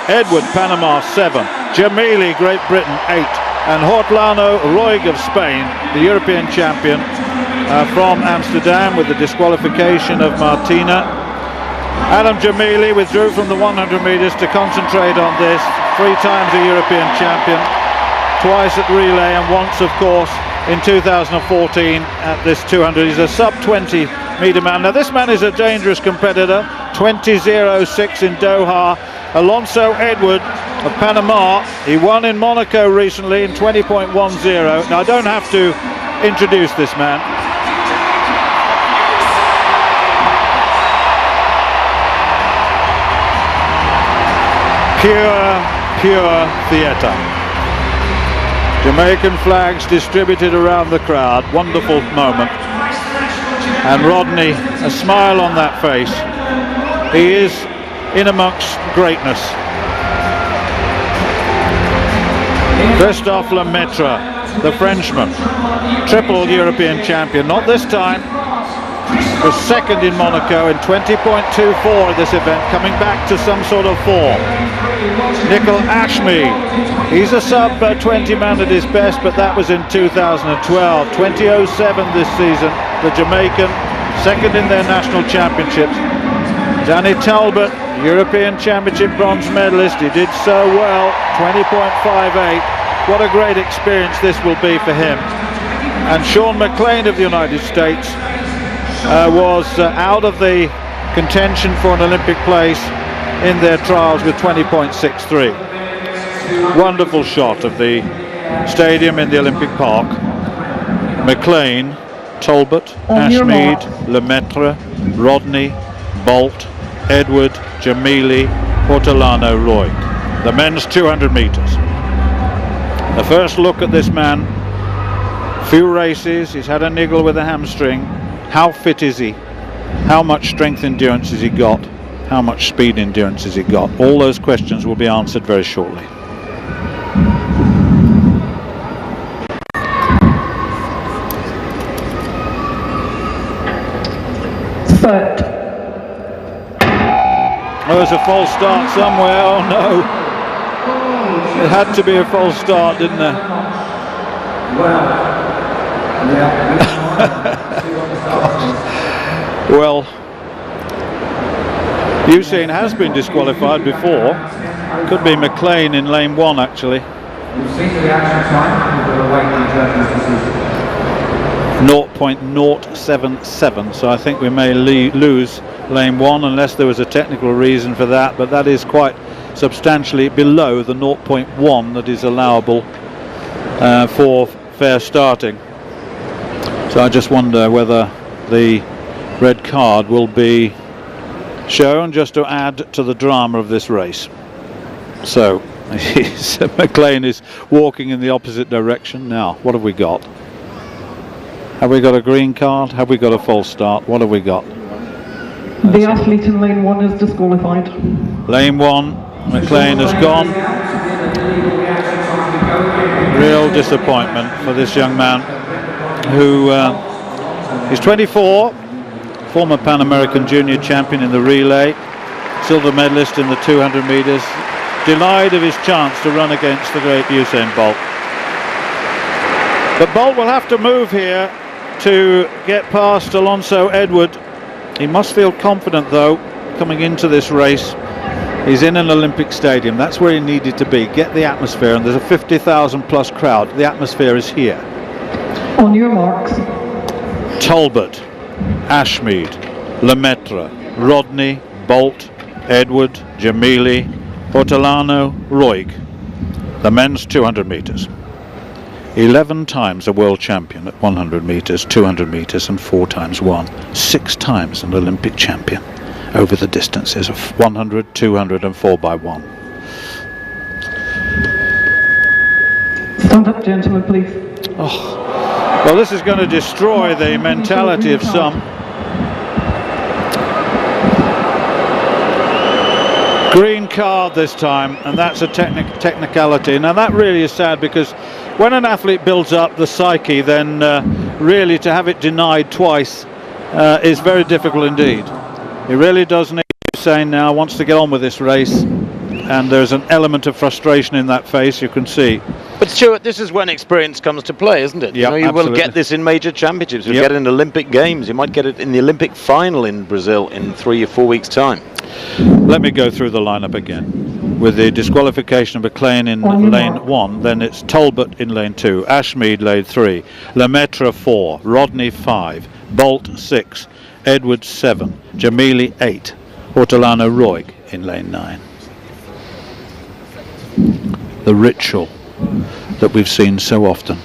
Edward, Panama 7, Jamili, Great Britain 8, and Hortlano Roig of Spain, the European champion from Amsterdam, with the disqualification of Martina. Adam Jamili withdrew from the 100 metres to concentrate on this. 3 times a European champion, twice at relay and once, of course, in 2014 at this 200. He's a sub-20 metre man. Now this man is a dangerous competitor. 20.06 in Doha. Alonso Edward of Panama. He won in Monaco recently in 20.10. Now I don't have to introduce this man. Pure theatre. Jamaican flags distributed around the crowd. Wonderful moment. And Rodney, a smile on that face. He is in amongst greatness. Christophe Lemaitre, the Frenchman, triple European champion. Not this time. Was second in Monaco in 20.24 at this event, coming back to some sort of form. Nicol Ashmead, he's a sub-20 man at his best, but that was in 2012. 20.07 this season, the Jamaican, second in their national championships. Danny Talbot, European Championship bronze medalist, he did so well, 20.58. What a great experience this will be for him. And Sean McLean of the United States was out of the contention for an Olympic place in their trials with 20.63. Wonderful shot of the stadium in the Olympic Park. McLean, Talbot, Ashmead, Lemaitre, Rodney, Bolt, Edward, Jamili, Hortolano, Roig. The men's 200 metres. The first look at this man. Few races, he's had a niggle with a hamstring. How fit is he? How much strength endurance has he got? How much speed endurance has he got? All those questions will be answered very shortly. Third. Oh, there's a false start somewhere. Oh no. It had to be a false start, didn't there? Well, Usain has been disqualified before. Could be McLean in lane 1 actually. 0.077, so I think we may lose lane 1 unless there was a technical reason for that, but that is quite substantially below the 0.1 that is allowable for fair starting. So I just wonder whether the red card will be shown just to add to the drama of this race. So McLean is walking in the opposite direction. Now what have we got? Have we got a green card? Have we got a false start? What have we got? The athlete in lane 1 is disqualified. Lane 1, McLean has gone. Real disappointment for this young man who is 24, former Pan American junior champion in the relay, silver medalist in the 200 metres, denied of his chance to run against the great Usain Bolt. But Bolt will have to move here to get past Alonso Edward. He must feel confident though coming into this race. He's in an Olympic stadium, that's where he needed to be, get the atmosphere, and there's a 50,000 plus crowd. The atmosphere is here. On your marks. Talbot, Ashmead, Lemaitre, Rodney, Bolt, Edward, Jamili, Hortolano, Roig. The men's 200 metres. 11 times a world champion at 100 metres, 200 metres and 4 times won. 6 times an Olympic champion over the distances of 100, 200 and 4x1. Stand up, gentlemen, please. Oh. Well, this is going to destroy the mentality of some. Green card this time, and that's a technicality. Now that really is sad, because when an athlete builds up the psyche, then really to have it denied twice is very difficult indeed. He really does need, Usain now wants to get on with this race, and there's an element of frustration in that face, you can see. But Stuart, this is when experience comes to play, isn't it? Yeah, you will get this in major championships. You'll get it in Olympic Games. You might get it in the Olympic final in Brazil in 3 or 4 weeks' time. Let me go through the lineup again. With the disqualification of McLean in lane 1, then it's Talbot in lane 2, Ashmead lane 3, Lemaitre 4, Rodney 5, Bolt 6, Edwards 7, Jamili 8, Hortolano Roig in lane 9. The ritual that we've seen so often.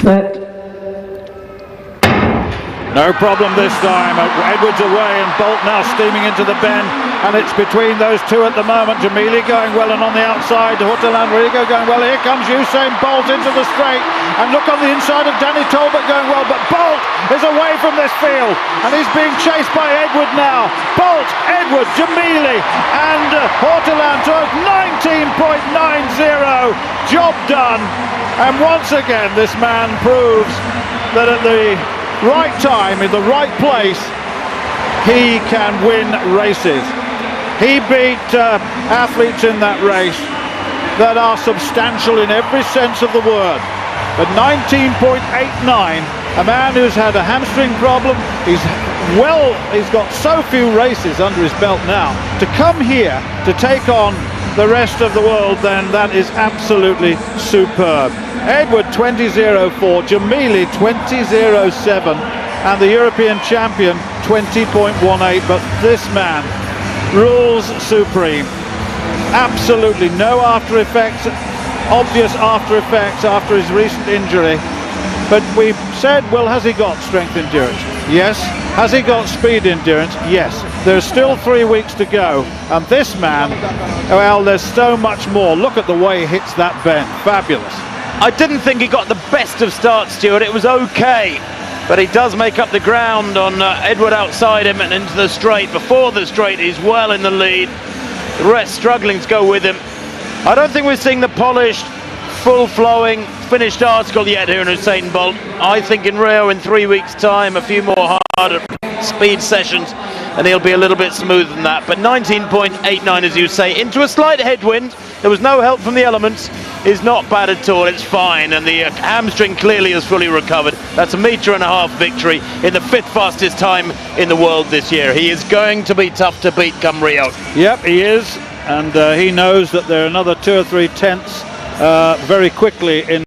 Set. No problem this time. Edwards away and Bolt now steaming into the bend, and it's between those two at the moment. Jamili going well, and on the outside Hortolan Rodrigo going well. Here comes Usain Bolt into the straight, and look on the inside of Danny Talbot going well, but Bolt is away from this field and he's being chased by Edward now. Bolt, Edward, Jamili and Hortolan to 19.90. Job done, and once again this man proves that at the right time, in the right place, he can win races. He beat athletes in that race that are substantial in every sense of the word. At 19.89, a man who's had a hamstring problem, he's got so few races under his belt now. To come here to take on the rest of the world, then that is absolutely superb. Edward 20.04, Jamili 20.07, and the European champion 20.18. But this man rules supreme. Absolutely no after effects, obvious after effects after his recent injury. But we said, well, has he got strength endurance? Yes. Has he got speed endurance? Yes. There's still 3 weeks to go, and this man, well, there's so much more. Look at the way he hits that bend. Fabulous. I didn't think he got the best of starts, Stuart. It was okay, but he does make up the ground on Edward outside him and into the straight. Before the straight, he's well in the lead. The rest struggling to go with him. I don't think we're seeing the polished, full-flowing, finished article yet here in Usain Bolt. I think in Rio in 3 weeks' time, a few more harder speed sessions, and he'll be a little bit smoother than that. But 19.89, as you say, into a slight headwind. There was no help from the elements. Is not bad at all. It's fine, and the hamstring clearly has fully recovered. That's a 1.5 metre victory in the 5th fastest time in the world this year. He is going to be tough to beat come Rio. Yep, he is, and he knows that there are another 2 or 3 tenths very quickly in